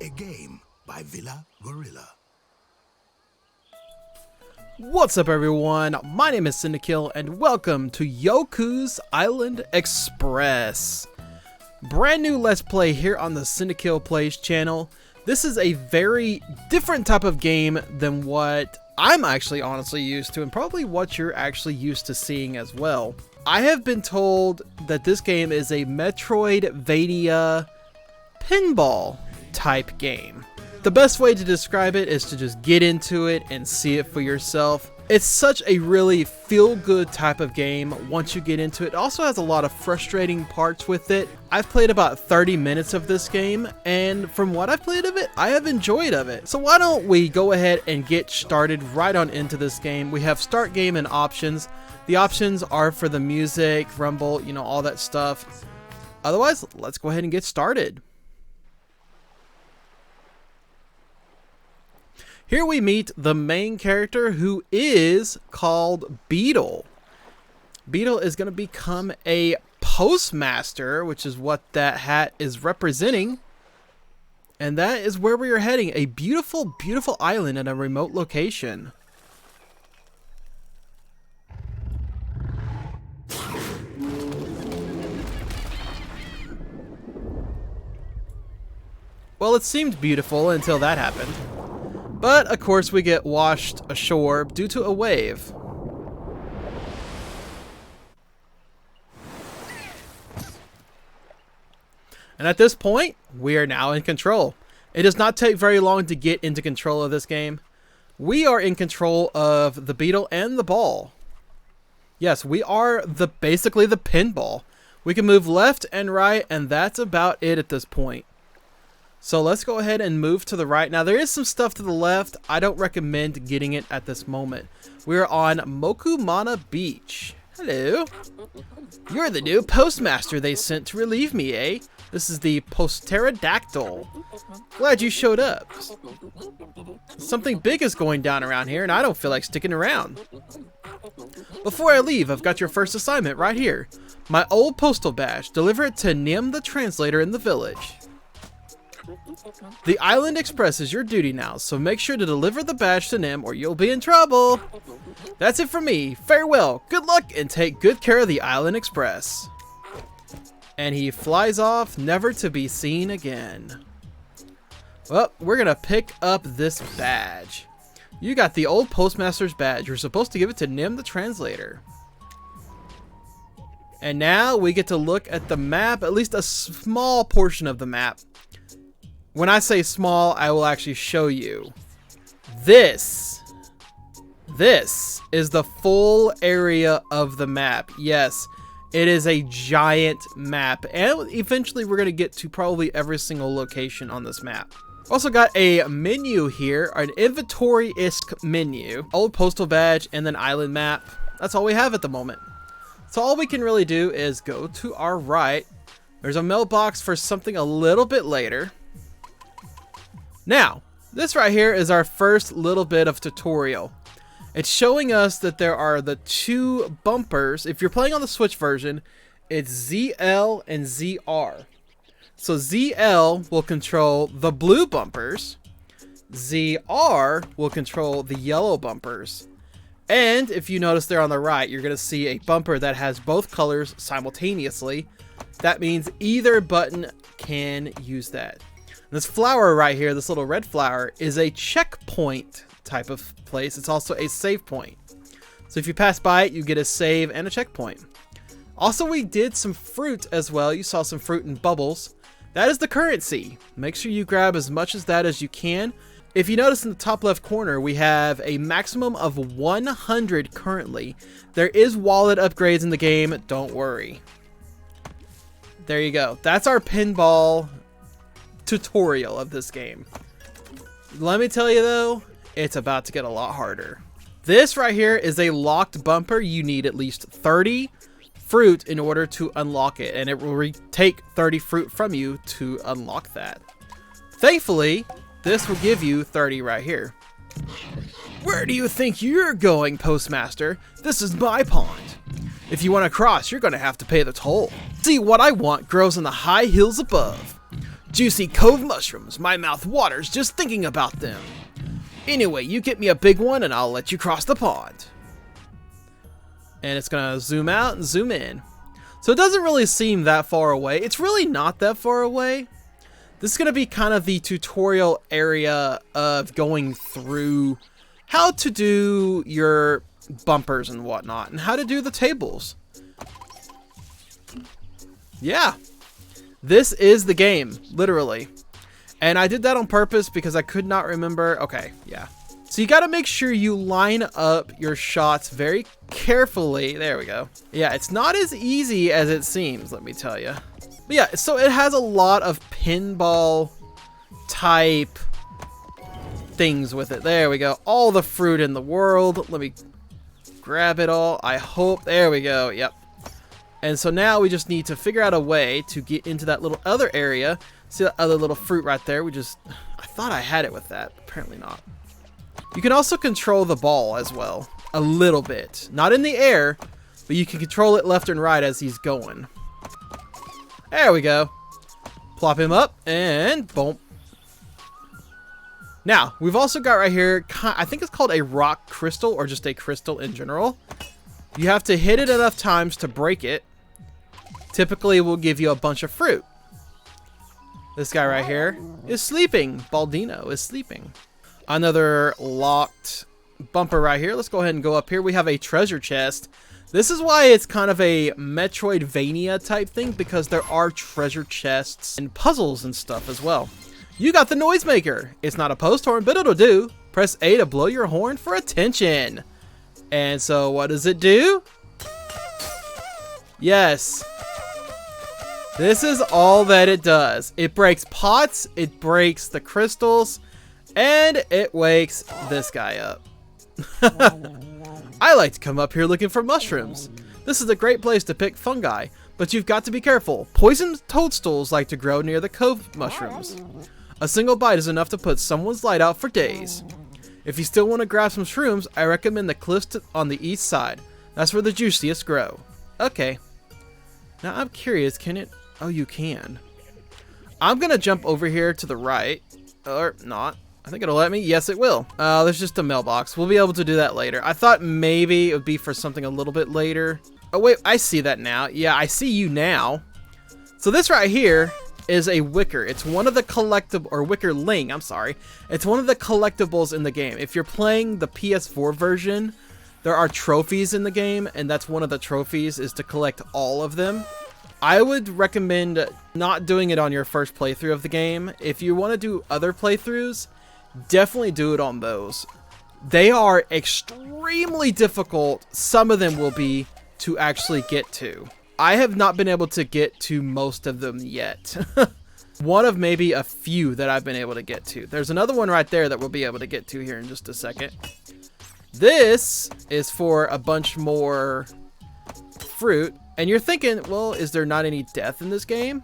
a game by Villa Gorilla. What's up everyone, my name is Cyndakiel and welcome to Yoku's Island Express. Brand new Let's Play here on the Cyndakiel Plays channel. This is a very different type of game than what I'm actually honestly used to and probably what you're actually used to seeing as well. I have been told that this game is a Metroidvania pinball type game. The best way to describe it is to just get into it and see it for yourself. It's such a really feel-good type of game once you get into it. It also has a lot of frustrating parts with it. I've played about 30 minutes of this game, and from what I've played of it, I have enjoyed of it. So why don't we go ahead and get started right on into this game. We have start game and options. The options are for the music, rumble, you know, all that stuff. Otherwise, let's go ahead and get started. Here we meet the main character, who is called Beetle. Beetle is going to become a postmaster, which is what that hat is representing. And that is where we are heading. A beautiful, beautiful island in a remote location. Well, it seemed beautiful until that happened. But, of course, we get washed ashore due to a wave. And at this point, we are now in control. It does not take very long to get into control of this game. We are in control of the beetle and the ball. Yes, we are basically the pinball. We can move left and right, and that's about it at this point. So let's go ahead and move to the right. Now there is some stuff to the left. I don't recommend getting it at this moment. We're on Mokumana Beach. Hello. You're the new postmaster they sent to relieve me, eh? This is the pterodactyl. Glad you showed up. Something big is going down around here and I don't feel like sticking around. Before I leave, I've got your first assignment right here. My old postal badge. Deliver it to Nim the translator in the village. The Island Express is your duty now, so make sure to deliver the badge to Nim or you'll be in trouble. That's it from me. Farewell, good luck, and take good care of the Island Express. And he flies off, never to be seen again. Well, we're gonna pick up this badge. You got the old postmaster's badge. You're supposed to give it to Nim the translator. And now we get to look at the map, at least a small portion of the map. When I say small, I will actually show you. This is the full area of the map. Yes, it is a giant map. And eventually we're going to get to probably every single location on this map. Also got a menu here, an inventory-esque menu. Old postal badge and then island map. That's all we have at the moment. So all we can really do is go to our right. There's a mailbox for something a little bit later. Now, this right here is our first little bit of tutorial. It's showing us that there are the two bumpers. If you're playing on the Switch version, it's ZL and ZR. So ZL will control the blue bumpers. ZR will control the yellow bumpers. And if you notice there on the right, you're going to see a bumper that has both colors simultaneously. That means either button can use that. This flower right here, this little red flower, is a checkpoint type of place. It's also a save point. So if you pass by it, you get a save and a checkpoint. Also, we did some fruit as well. You saw some fruit and bubbles. That is the currency. Make sure you grab as much as that as you can. If you notice in the top left corner, we have a maximum of 100 currently. There is wallet upgrades in the game. Don't worry. There you go. That's our pinball tutorial of this game. Let me tell you though, it's about to get a lot harder. This right here is a locked bumper. You need at least 30 fruit in order to unlock it, and it will take 30 fruit from you to unlock that. Thankfully, this will give you 30 right here. Where do you think you're going, postmaster? This is my pond. If you want to cross, you're going to have to pay the toll. See, what I want grows in the high hills above. Juicy cove mushrooms. My mouth waters just thinking about them. Anyway, you get me a big one and I'll let you cross the pond. And it's gonna zoom out and zoom in. So it doesn't really seem that far away. It's really not that far away. This is gonna be kind of the tutorial area of going through how to do your bumpers and whatnot, and how to do the tables. Yeah. This is the game, literally. And I did that on purpose because I could not remember. Okay, yeah. So you got to make sure you line up your shots very carefully. There we go. Yeah, it's not as easy as it seems, let me tell you. But yeah, so it has a lot of pinball type things with it. There we go. All the fruit in the world. Let me grab it all. I hope. There we go. Yep. And so now we just need to figure out a way to get into that little other area. See that other little fruit right there? I thought I had it with that. Apparently not. You can also control the ball as well. A little bit. Not in the air, but you can control it left and right as he's going. There we go. Plop him up and boom. Now, we've also got right here, I think it's called a rock crystal or just a crystal in general. You have to hit it enough times to break it. Typically, it will give you a bunch of fruit. This guy right here is sleeping. Baldino is sleeping. Another locked bumper right here. Let's go ahead and go up here. We have a treasure chest. This is why it's kind of a Metroidvania type thing, because there are treasure chests and puzzles and stuff as well. You got the noisemaker. It's not a post horn, but it'll do. Press A to blow your horn for attention. And so what does it do? Yes. This is all that it does. It breaks pots, it breaks the crystals, and it wakes this guy up. I like to come up here looking for mushrooms. This is a great place to pick fungi, but you've got to be careful. Poison toadstools like to grow near the cove mushrooms. A single bite is enough to put someone's light out for days. If you still want to grab some shrooms, I recommend the cliffs on the east side. That's where the juiciest grow. Okay. Now I'm curious, can it... Oh, you can. I'm going to jump over here to the right. Or not. I think it'll let me. Yes, it will. There's just a mailbox. We'll be able to do that later. I thought maybe it would be for something a little bit later. Oh, wait. I see that now. Yeah, I see you now. So this right here is a wicker. It's one of the collectible, or wickerling, I'm sorry. It's one of the collectibles in the game. If you're playing the PS4 version, there are trophies in the game, and that's one of the trophies is to collect all of them. I would recommend not doing it on your first playthrough of the game. If you want to do other playthroughs, definitely do it on those. They are extremely difficult. Some of them will be to actually get to. I have not been able to get to most of them yet. One of maybe a few that I've been able to get to. There's another one right there that we'll be able to get to here in just a second. This is for a bunch more fruit. And you're thinking, well, is there not any death in this game?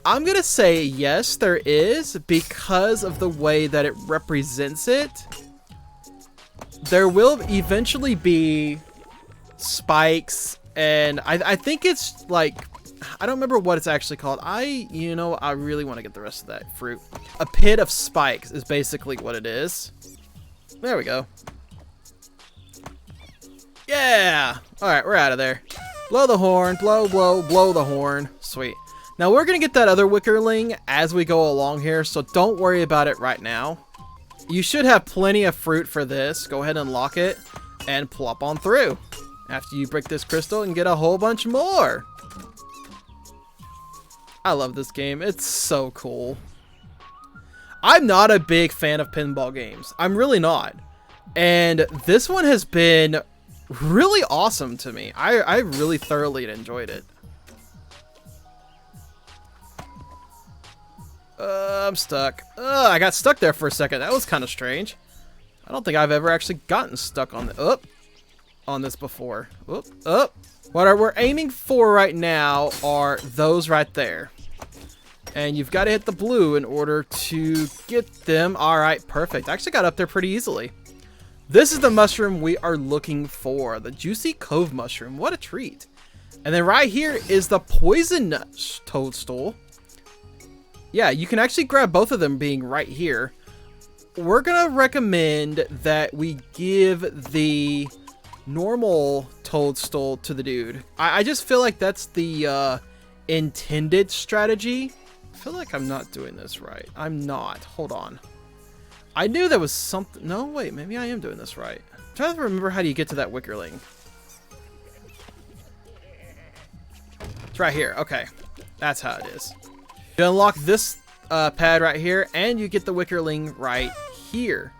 I'm going to say yes, there is, because of the way that it represents it. There will eventually be spikes, and I think it's like, I don't remember what it's actually called. I really want to get the rest of that fruit. A pit of spikes is basically what it is. There we go. Yeah! Alright, we're out of there. Blow the horn, blow, blow, blow the horn. Sweet. Now we're going to get that other wickerling as we go along here, so don't worry about it right now. You should have plenty of fruit for this. Go ahead and lock it and plop on through. After you break this crystal and get a whole bunch more. I love this game. It's so cool. I'm not a big fan of pinball games. I'm really not. And this one has been really awesome to me. I really thoroughly enjoyed it. I'm stuck. I got stuck there for a second. That was kind of strange. I don't think I've ever actually gotten stuck on this before. What we're aiming for right now are those right there. And you've got to hit the blue in order to get them. All right, perfect. I actually got up there pretty easily. This is the mushroom we are looking for. The juicy cove mushroom. What a treat. And then right here is the poison toadstool. Yeah, you can actually grab both of them being right here. We're gonna recommend that we give the normal toadstool to the dude. I just feel like that's the intended strategy. I feel like I'm not doing this right. I'm not. Hold on. I knew there was something. No, wait. Maybe I am doing this right. I'm trying to remember how do you get to that wickerling. It's right here. Okay. That's how it is. You unlock this pad right here, and you get the wickerling right here.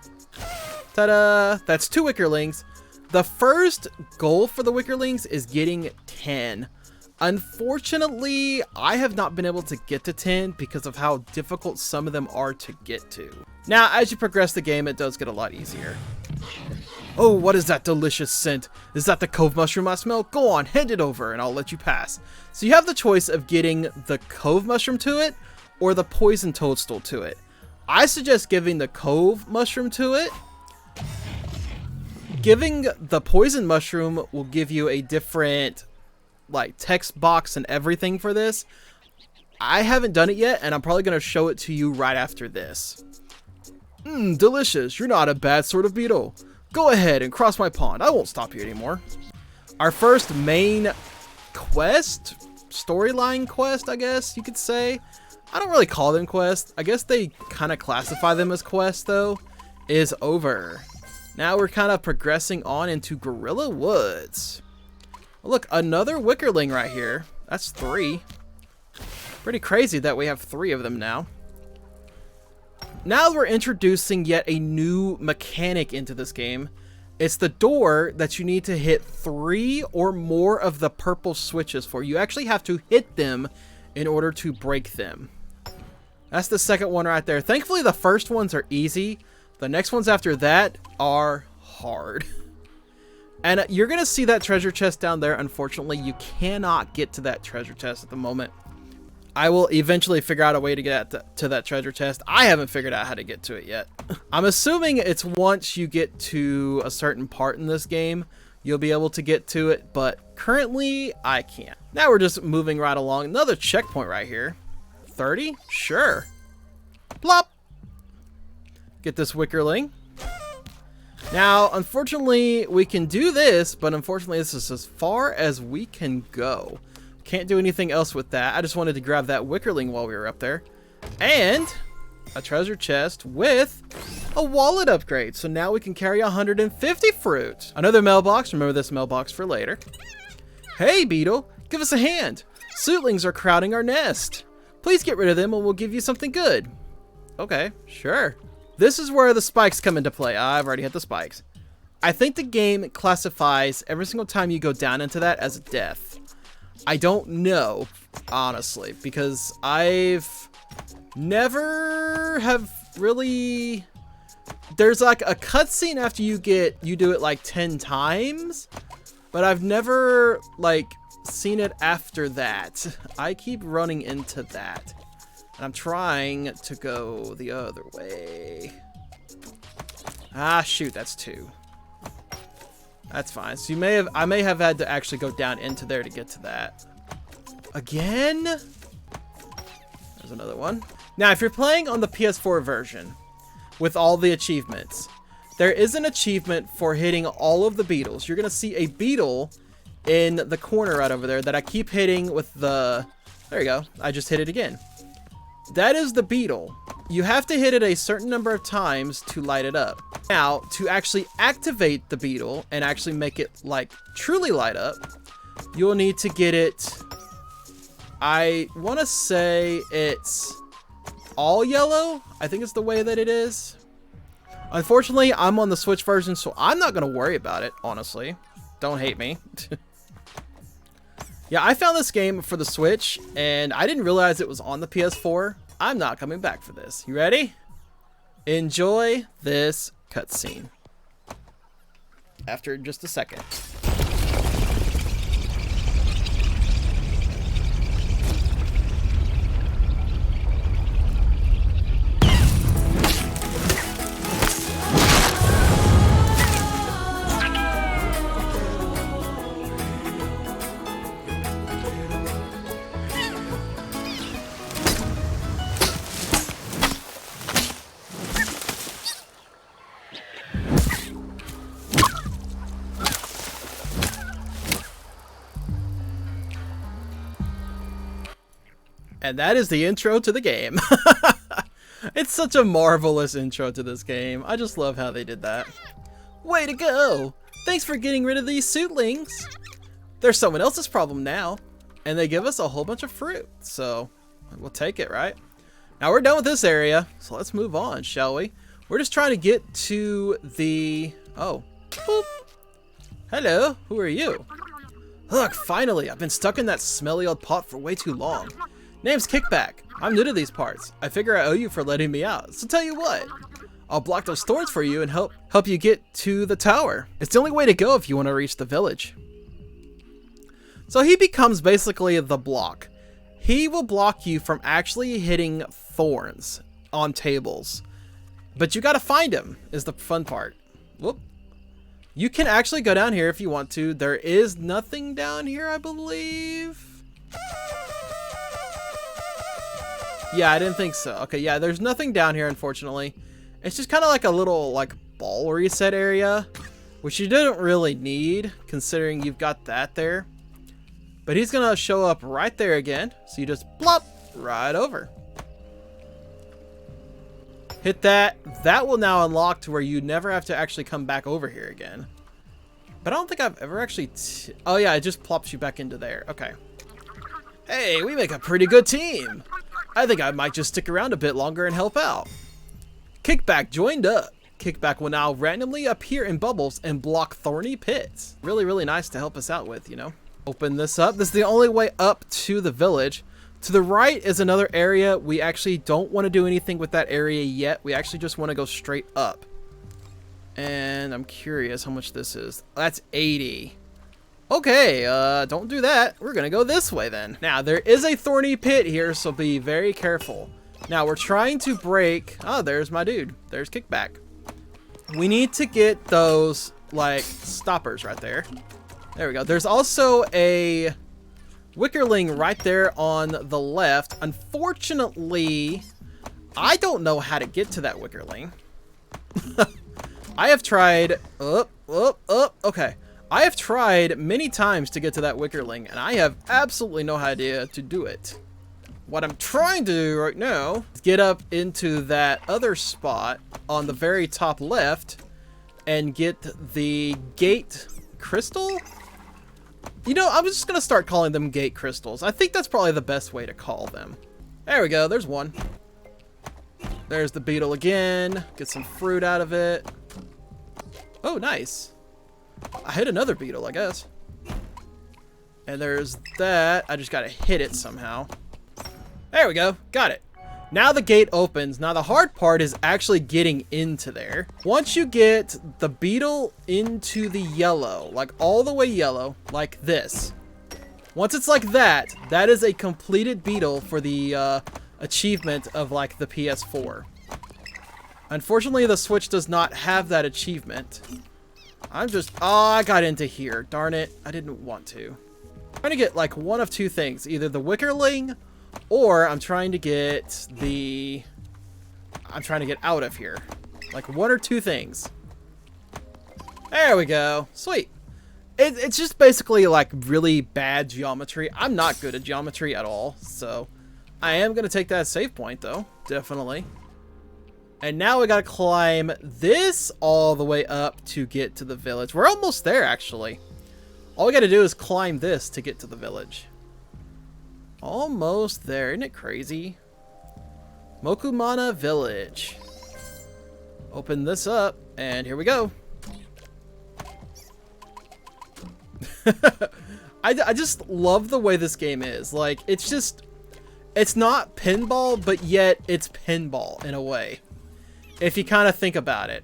Ta-da! That's 2 wickerlings. The first goal for the wickerlings is getting 10. Unfortunately, I have not been able to get to 10 because of how difficult some of them are to get to. Now, as you progress the game, it does get a lot easier. Oh, what is that delicious scent? Is that the cove mushroom I smell? Go on, hand it over and I'll let you pass. So you have the choice of getting the cove mushroom to it or the poison toadstool to it. I suggest giving the cove mushroom to it. Giving the poison mushroom will give you a different like text box and everything for this. I haven't done it yet, and I'm probably going to show it to you right after this. Delicious. You're not a bad sort of beetle. Go ahead and cross my pond. I won't stop you anymore. Our first main quest, storyline quest, I guess you could say. I don't really call them quests. I guess they kind of classify them as quests, though, is over. Now we're kind of progressing on into Gorilla Woods. Look, another wickerling right here. That's 3. Pretty crazy that we have 3 of them now. Now we're introducing yet a new mechanic into this game. It's the door that you need to hit 3 or more of the purple switches for. You actually have to hit them in order to break them. That's the second one right there. Thankfully, the first ones are easy. The next ones after that are hard. And you're going to see that treasure chest down there. Unfortunately, you cannot get to that treasure chest at the moment. I will eventually figure out a way to get to that treasure chest. I haven't figured out how to get to it yet. I'm assuming it's once you get to a certain part in this game, you'll be able to get to it. But currently, I can't. Now we're just moving right along. Another checkpoint right here. 30? Sure. Plop. Get this wickerling. Now, unfortunately, we can do this, but unfortunately, this is as far as we can go. Can't do anything else with that. I just wanted to grab that wickerling while we were up there. And a treasure chest with a wallet upgrade. So now we can carry 150 fruit. Another mailbox. Remember this mailbox for later. Hey, beetle, give us a hand. Suitlings are crowding our nest. Please get rid of them and we'll give you something good. Okay, sure. This is where the spikes come into play. I've already hit the spikes. I think the game classifies every single time you go down into that as a death. I don't know, honestly, because I've never have really... There's like a cutscene after you do it like 10 times, but I've never like seen it after that. I keep running into that. And I'm trying to go the other way. Ah, shoot, that's 2. That's fine. So I may have had to actually go down into there to get to that. Again? There's another one. Now, if you're playing on the PS4 version with all the achievements, there is an achievement for hitting all of the beetles. You're going to see a beetle in the corner right over there that I keep hitting with the... There you go. I just hit it again. That is the beetle. You have to hit it a certain number of times to light it up. Now, to actually activate the beetle and actually make it like truly light up, you'll need to get it, I want to say it's all yellow. I think it's the way that it is. Unfortunately, I'm on the Switch version, so I'm not going to worry about it, honestly. Don't hate me. Yeah, I found this game for the Switch, and I didn't realize it was on the PS4. I'm not coming back for this. You ready? Enjoy this cutscene. After just a second. And that is the intro to the game. It's such a marvelous intro to this game. I just love how they did that. Way to go! Thanks for getting rid of these suitlings. They're someone else's problem now. And they give us a whole bunch of fruit. So, we'll take it, right? Now we're done with this area. So let's move on, shall we? We're just trying to get to the... Oh. Boop. Hello, who are you? Look, finally, I've been stuck in that smelly old pot for way too long. Name's Kickback. I'm new to these parts. I figure I owe you for letting me out. So tell you what, I'll block those doors for you and help you get to the tower. It's the only way to go if you want to reach the village. So he becomes basically the block. He will block you from actually hitting thorns on tables. But you gotta find him, is the fun part. Whoop. You can actually go down here if you want to. There is nothing down here, I believe. Yeah, I didn't think so. Okay, yeah, there's nothing down here, unfortunately. It's just kind of like a little, like, ball reset area, which you didn't really need, considering you've got that there. But he's gonna show up right there again, so you just plop right over. Hit that. That will now unlock to where you never have to actually come back over here again. But I don't think I've ever actually... Oh yeah, it just plops you back into there. Okay. Hey, we make a pretty good team. I think I might just stick around a bit longer and help out. Kickback joined up. Kickback will now randomly appear in bubbles and block thorny pits. Really, really nice to help us out with, you know. Open this up. This is the only way up to the village. To the right is another area. We actually don't want to do anything with that area yet. We actually just want to go straight up. And I'm curious how much this is. That's 80. Okay, don't do that. We're going to go this way then. Now, there is a thorny pit here, so be very careful. Now, we're trying to break... Oh, there's my dude. There's Kickback. We need to get those, like, stoppers right there. There we go. There's also a wickerling right there on the left. Unfortunately, I don't know how to get to that wickerling. I have tried... Okay. I have tried many times to get to that wickerling, and I have absolutely no idea to do it. What I'm trying to do right now is get up into that other spot on the very top left and get the gate crystal. You know, I'm just going to start calling them gate crystals. I think that's probably the best way to call them. There we go. There's one. There's the beetle again. Get some fruit out of it. Oh, nice. I hit another beetle, I guess. And there's that. I just got to hit it somehow. There we go. Got it. Now the gate opens. Now the hard part is actually getting into there. Once you get the beetle into the yellow, like all the way yellow, like this. Once it's like that, that is a completed beetle for the achievement of like the PS4. Unfortunately, the Switch does not have that achievement. I'm just... Oh, I got into here. Darn it. I didn't want to. I'm trying to get like one of two things. Either the wickerling... Or I'm trying to get the... I'm trying to get out of here. Like one or two things. There we go. Sweet. It's just basically like really bad geometry. I'm not good at geometry at all. So I am going to take that save point though. Definitely. And now we got to climb this all the way up to get to the village. We're almost there actually. All we got to do is climb this to get to the village. Almost there. Isn't it crazy? Mokumana Village. Open this up, and here we go. I just love the way this game is. Like, it's just... It's not pinball, but yet it's pinball in a way. If you kind of think about it.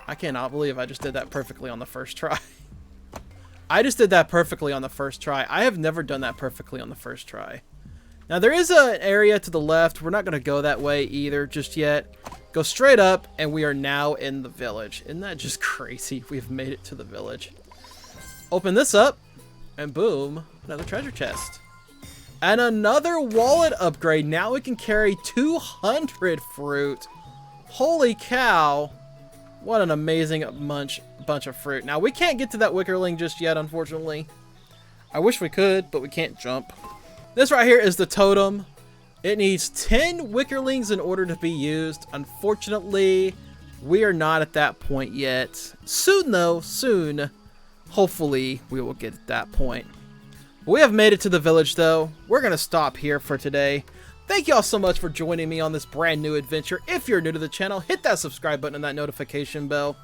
I cannot believe I just did that perfectly on the first try. I just did that perfectly on the first try. I have never done that perfectly on the first try. Now, there is an area to the left. We're not going to go that way either just yet. Go straight up, and we are now in the village. Isn't that just crazy? We've made it to the village. Open this up, and boom, another treasure chest. And another wallet upgrade. Now we can carry 200 fruit. Holy cow. What an amazing bunch of fruit. Now, we can't get to that wickerling just yet, unfortunately. I wish we could, but we can't jump. This right here is the totem. It needs 10 wickerlings in order to be used. Unfortunately, we are not at that point yet. Soon though, soon. Hopefully, we will get at that point. We have made it to the village though. We're going to stop here for today. Thank you all so much for joining me on this brand new adventure. If you're new to the channel, hit that subscribe button and that notification bell.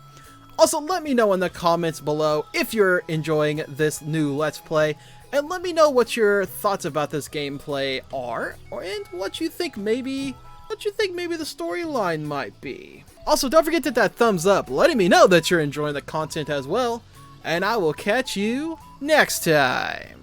Also, let me know in the comments below if you're enjoying this new Let's Play. And let me know what your thoughts about this gameplay are. And what you think maybe the storyline might be. Also, don't forget to hit that thumbs up, letting me know that you're enjoying the content as well. And I will catch you next time.